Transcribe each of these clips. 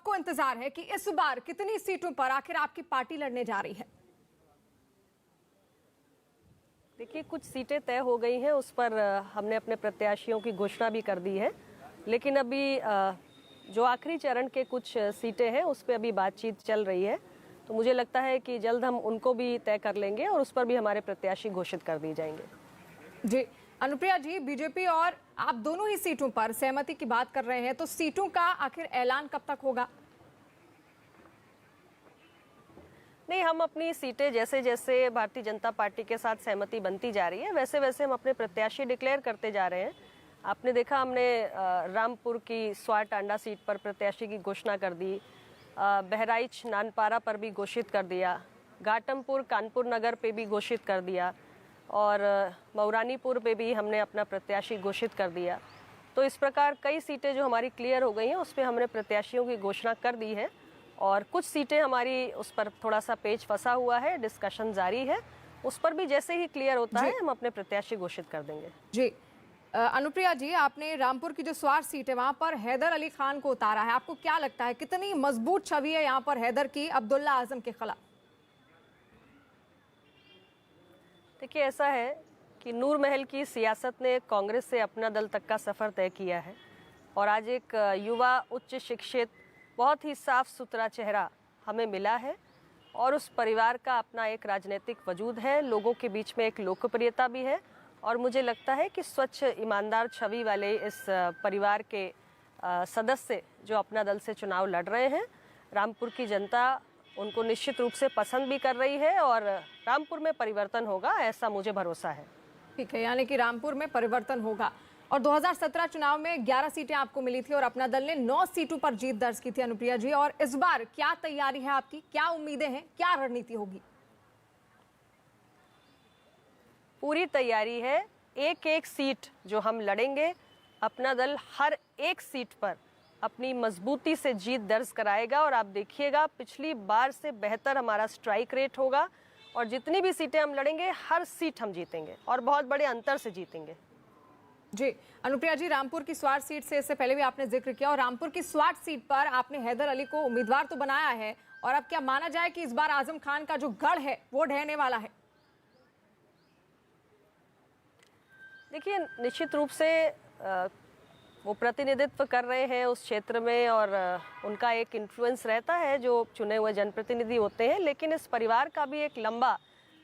सबको इंतजार है कि इस बार कितनी सीटों पर आखिर आपकी पार्टी लड़ने जा रही है। देखिए, कुछ सीटें तय हो गई हैं, उस पर हमने अपने प्रत्याशियों की घोषणा भी कर दी है। लेकिन अभी जो आखिरी चरण के कुछ सीटें हैं उस पर अभी बातचीत चल रही है, तो मुझे लगता है कि जल्द हम उनको भी तय कर लेंगे और उस पर भी हमारे प्रत्याशी घोषित कर दिए जाएंगे। जी अनुप्रिया जी, बीजेपी और आप दोनों ही सीटों पर सहमति की बात कर रहे हैं, तो सीटों का आखिर ऐलान कब तक होगा? नहीं, हम अपनी सीटें जैसे जैसे भारतीय जनता पार्टी के साथ सहमति बनती जा रही है वैसे वैसे हम अपने प्रत्याशी डिक्लेयर करते जा रहे हैं। आपने देखा, हमने रामपुर की स्वार टांडा सीट पर प्रत्याशी की घोषणा कर दी, बहराइच नानपारा पर भी घोषित कर दिया, घाटमपुर कानपुर नगर पे भी घोषित कर दिया और मऊरानीपुर पे भी हमने अपना प्रत्याशी घोषित कर दिया। तो इस प्रकार कई सीटें जो हमारी क्लियर हो गई हैं उस पर हमने प्रत्याशियों की घोषणा कर दी है और कुछ सीटें हमारी उस पर थोड़ा सा पेच फंसा हुआ है, डिस्कशन जारी है, उस पर भी जैसे ही क्लियर होता है हम अपने प्रत्याशी घोषित कर देंगे। जी अनुप्रिया जी, आपने रामपुर की जो स्वार सीट है वहां पर हैदर अली खान को उतारा है, आपको क्या लगता है कितनी मजबूत छवि है यहाँ पर हैदर की अब्दुल्ला आजम के खिलाफ? देखिए, ऐसा है कि नूर महल की सियासत ने कांग्रेस से अपना दल तक का सफ़र तय किया है और आज एक युवा उच्च शिक्षित बहुत ही साफ सुथरा चेहरा हमें मिला है और उस परिवार का अपना एक राजनीतिक वजूद है, लोगों के बीच में एक लोकप्रियता भी है और मुझे लगता है कि स्वच्छ ईमानदार छवि वाले इस परिवार के सदस्य जो अपना दल से चुनाव लड़ रहे हैं, रामपुर की जनता उनको निश्चित रूप से पसंद भी कर रही है और रामपुर में परिवर्तन होगा, ऐसा मुझे भरोसा है। ठीक है, यानी कि रामपुर में परिवर्तन होगा। और 2017 चुनाव में 11 सीटें आपको मिली थी और अपना दल ने 9 सीटों पर जीत दर्ज की थी अनुप्रिया जी, और इस बार क्या तैयारी है आपकी, क्या उम्मीदें हैं, क्या रणनीति होगी? पूरी तैयारी है, एक एक सीट जो हम लड़ेंगे अपना दल हर एक सीट पर अपनी मजबूती से जीत दर्ज कराएगा और आप देखिएगा पिछली बार से बेहतर हमारा स्ट्राइक रेट होगा और जितनी भी सीटें हम लड़ेंगे हर सीट हम जीतेंगे और बहुत बड़े अंतर से जीतेंगे। जी अनुप्रिया जी, रामपुर की स्वार सीट से इससे पहले भी आपने जिक्र किया और रामपुर की स्वार सीट पर आपने हैदर अली को उम्मीदवार तो बनाया है, और अब क्या माना जाए कि इस बार आजम खान का जो गढ़ है वो ढहने वाला है? देखिए, निश्चित रूप से वो प्रतिनिधित्व कर रहे हैं उस क्षेत्र में और उनका एक इन्फ्लुएंस रहता है जो चुने हुए जनप्रतिनिधि होते हैं, लेकिन इस परिवार का भी एक लंबा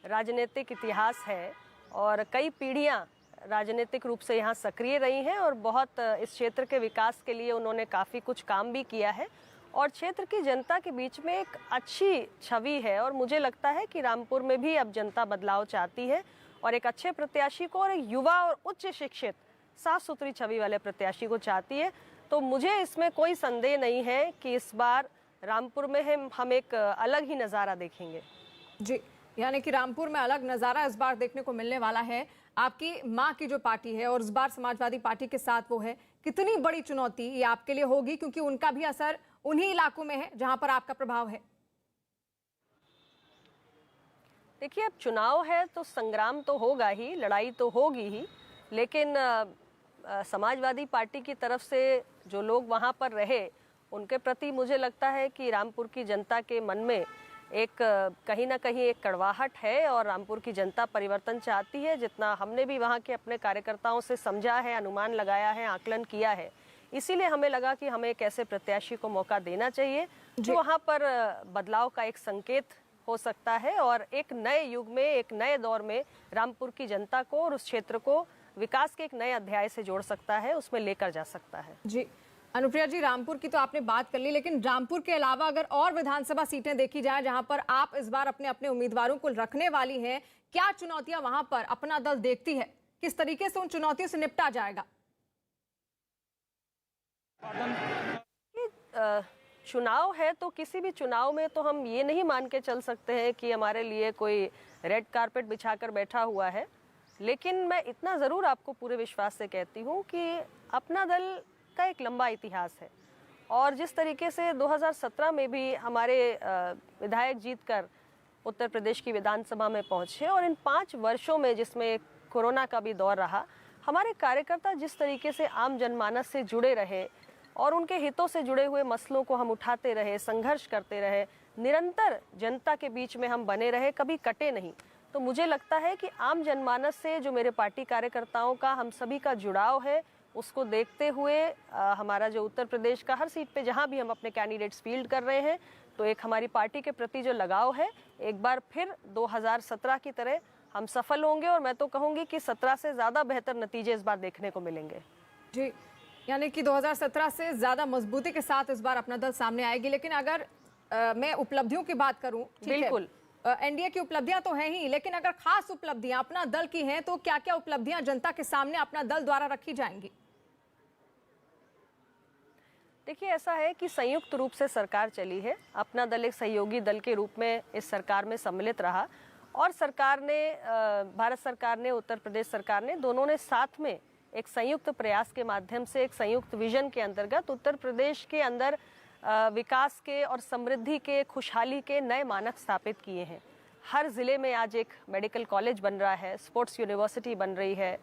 राजनीतिक इतिहास है और कई पीढ़ियां राजनीतिक रूप से यहाँ सक्रिय रही हैं और बहुत इस क्षेत्र के विकास के लिए उन्होंने काफ़ी कुछ काम भी किया है और क्षेत्र की जनता के बीच में एक अच्छी छवि है और मुझे लगता है कि रामपुर में भी अब जनता बदलाव चाहती है और एक अच्छे प्रत्याशी को और एक युवा और उच्च शिक्षित साफ सुथरी छवि वाले प्रत्याशी को चाहती है। तो मुझे इसमें कोई संदेह नहीं है कि इस बार रामपुर में हम एक अलग ही नज़ारा देखेंगे। जी, यानी कि रामपुर में अलग नज़ारा इस बार देखने को मिलने वाला है। आपकी मां की जो पार्टी है और इस बार समाजवादी पार्टी के साथ वो है, कितनी बड़ी चुनौती ये आपके लिए होगी, क्योंकि उनका भी असर उन्हीं इलाकों में है जहां पर आपका प्रभाव है? देखिए, अब चुनाव है तो संग्राम तो होगा ही, लड़ाई तो होगी ही, लेकिन समाजवादी पार्टी की तरफ से जो लोग वहां पर रहे उनके प्रति मुझे लगता है कि रामपुर की जनता के मन में एक कहीं ना कहीं एक कड़वाहट है और रामपुर की जनता परिवर्तन चाहती है। जितना हमने भी वहाँ के अपने कार्यकर्ताओं से समझा है, अनुमान लगाया है, आकलन किया है, इसीलिए हमें लगा कि हमें एक ऐसे प्रत्याशी को मौका देना चाहिए जो वहाँ पर बदलाव का एक संकेत हो सकता है और एक नए युग में, एक नए दौर में रामपुर की जनता को और उस क्षेत्र को विकास के एक नए अध्याय से जोड़ सकता है, उसमें लेकर जा सकता है। जी अनुप्रिया जी, रामपुर की तो आपने बात कर ली, लेकिन रामपुर के अलावा अगर और विधानसभा सीटें देखी जाए जहां पर आप इस बार अपने अपने उम्मीदवारों को रखने वाली हैं, क्या चुनौतियां वहां पर अपना दल देखती है, किस तरीके से उन चुनौतियों से निपटा जाएगा? चुनाव है तो किसी भी चुनाव में तो हम ये नहीं मान के चल सकते हैं कि हमारे लिए कोई रेड कारपेट बिछाकर बैठा हुआ है, लेकिन मैं इतना ज़रूर आपको पूरे विश्वास से कहती हूँ कि अपना दल का एक लंबा इतिहास है और जिस तरीके से 2017 में भी हमारे विधायक जीतकर उत्तर प्रदेश की विधानसभा में पहुँचे और इन 5 वर्षों में जिसमें कोरोना का भी दौर रहा, हमारे कार्यकर्ता जिस तरीके से आम जनमानस से जुड़े रहे, और उनके हितों से जुड़े हुए मसलों को हम उठाते रहे, संघर्ष करते रहे, निरंतर जनता के बीच में हम बने रहे, कभी कटे नहीं। तो मुझे लगता है कि आम जनमानस से जो मेरे पार्टी कार्यकर्ताओं का, हम सभी का जुड़ाव है, उसको देखते हुए हमारा जो उत्तर प्रदेश का हर सीट पे जहां भी हम अपने कैंडिडेट्स फील्ड कर रहे हैं, तो एक हमारी पार्टी के प्रति जो लगाव है, एक बार फिर 2017 की तरह हम सफल होंगे और मैं तो कहूंगी कि 17 से ज़्यादा बेहतर नतीजे इस बार देखने को मिलेंगे। जी, यानी कि 2017 से ज़्यादा मजबूती के साथ इस बार अपना दल सामने आएगी। लेकिन अगर मैं उपलब्धियों की बात करूं, बिल्कुल, एनडीए की उपलब्धियां तो हैं ही, लेकिन अगर खास उपलब्धियां अपना दल की हैं तो क्या क्या उपलब्धियां जनता के सामने अपना दल द्वारा रखी जाएंगी? देखिए, ऐसा है कि संयुक्त रूप से सरकार चली है। अपना दल एक सहयोगी दल के रूप में इस सरकार में सम्मिलित रहा और सरकार ने, भारत सरकार ने, उत्तर प्रदेश सरकार ने, दोनों ने साथ में एक संयुक्त प्रयास के माध्यम से, एक संयुक्त विजन के अंतर्गत उत्तर प्रदेश के अंदर विकास के और समृद्धि के, खुशहाली के नए मानक स्थापित किए हैं। हर ज़िले में आज एक मेडिकल कॉलेज बन रहा है, स्पोर्ट्स यूनिवर्सिटी बन रही है,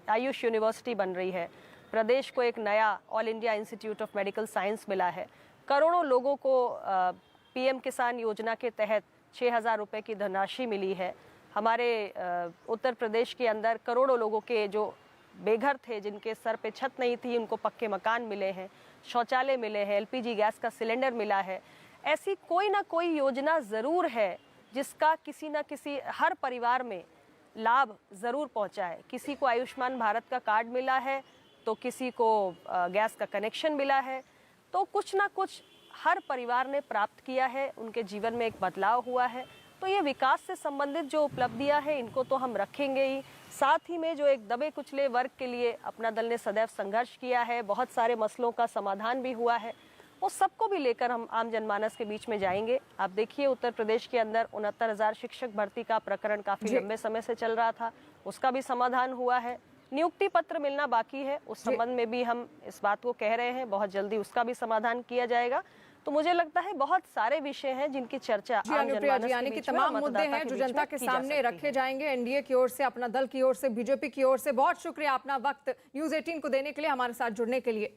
आयुष यूनिवर्सिटी बन रही है। प्रदेश को एक नया all India institute of medical science मिला है। करोड़ों लोगों को पीएम किसान योजना के तहत 6,000 रुपये की धनराशि मिली है। हमारे उत्तर प्रदेश के अंदर करोड़ों लोगों के जो बेघर थे, जिनके सर पे छत नहीं थी, उनको पक्के मकान मिले हैं, शौचालय मिले हैं, एलपीजी गैस का सिलेंडर मिला है। ऐसी कोई ना कोई योजना ज़रूर है जिसका किसी न किसी, हर परिवार में लाभ ज़रूर पहुंचा है। किसी को आयुष्मान भारत का कार्ड मिला है, तो किसी को गैस का कनेक्शन मिला है। तो कुछ ना कुछ हर परिवार ने प्राप्त किया है, उनके जीवन में एक बदलाव हुआ है। तो ये विकास से संबंधित जो उपलब्धियां हैं, इनको तो हम रखेंगे ही। साथ ही में जो एक दबे कुचले वर्ग के लिए अपना दल ने सदैव संघर्ष किया है, बहुत सारे मसलों का समाधान भी हुआ है, वो सबको भी लेकर हम आम जनमानस के बीच में जाएंगे। आप देखिए, उत्तर प्रदेश के अंदर 69,000 शिक्षक भर्ती का प्रकरण काफ़ी लंबे समय से चल रहा था, उसका भी समाधान हुआ है। नियुक्ति पत्र मिलना बाकी है, उस संबंध में भी हम इस बात को कह रहे हैं, बहुत जल्दी उसका भी समाधान किया जाएगा। तो मुझे लगता है बहुत सारे विषय हैं जिनकी चर्चा यानी कि तमाम मुद्दे हैं जो जनता के सामने रखे जाएंगे। एनडीए की ओर से, अपना दल की ओर से, बीजेपी की ओर से बहुत शुक्रिया अपना वक्त न्यूज़ 18 को देने के लिए, हमारे साथ जुड़ने के लिए।